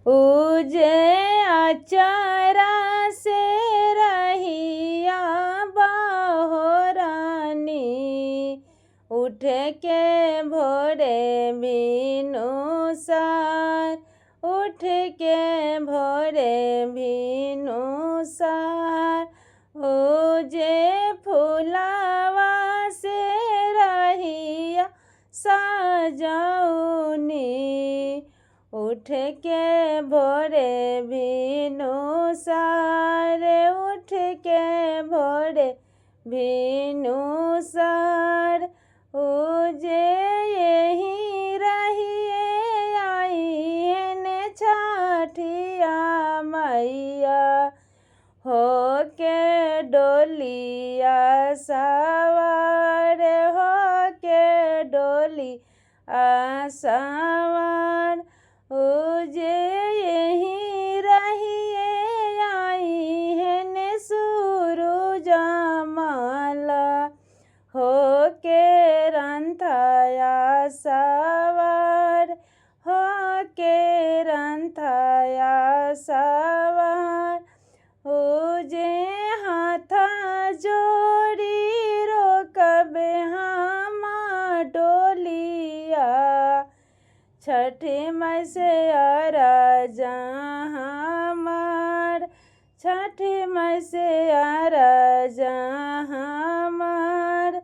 उजे अचारा से रहिया बहोरानी, उठ के भोरे बिनु सार, उठ के भोरे बिनु सार। उजे फुलावा से रहिया सजौनी, उठ के भोरे बिनु सार, उठ के भोरे बिनु सार। उजे यही रहिए आई ने छठिया मैया, हो के डोलिया सवार, हो के डोलिया सवार। उजे यही रहिए आई है ने सूरज माला, हो के रंथाया सवार, हो के रंथाया सवार। उजे हाथा जोड़ी रोकबे हम डोलिया, छठी माई से आराजा हमार, छठी माई से आराजा हमार।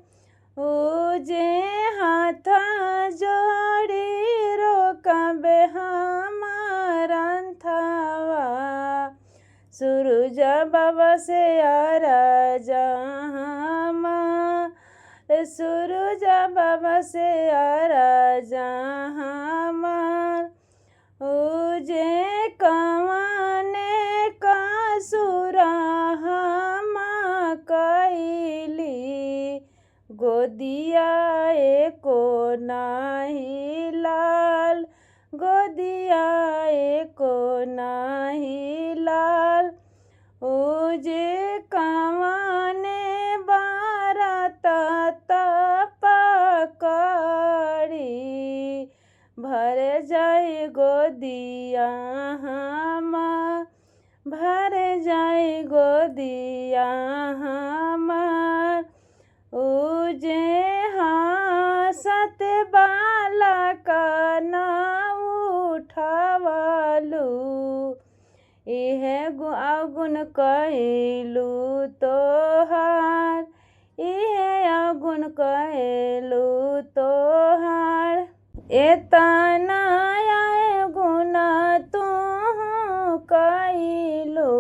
उजे हाथा जोड़ी रोकबे हमार अंथावा, सूरज बाबा से आराजा हमार, सूरज बाबा से आराजा हमार। उजे कवाने का सुरा हम कैली, गोदिया एको नाही लाल, गोदिया एको नाही लाल। उजे कवाने बारात पकड़ी, भर जाए गोदिया हमार, भर जाए गोदिया हमार। उजे हासत बाला का ना उठावलू, इहे अवगुण कइलू तोहार, इहे अवगुण कइलू तोहार। एतना अवगुण तू कइलू,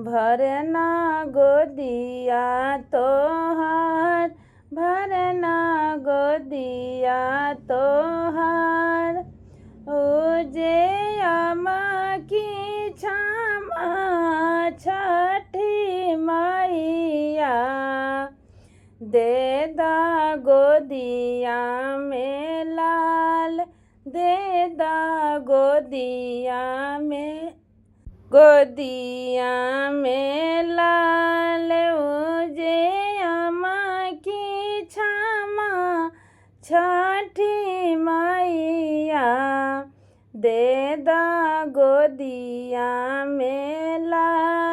भरना गोदिया तोहार, भरना गोदिया तोहार। उजे अमा की क्षमा छठी मैया, दे दा गोदिया में लाल, दे दा गोदिया में, गोदिया में लाल। उजे अमा की क्षमा छठी मैया, दे दा गोदिया में लाल।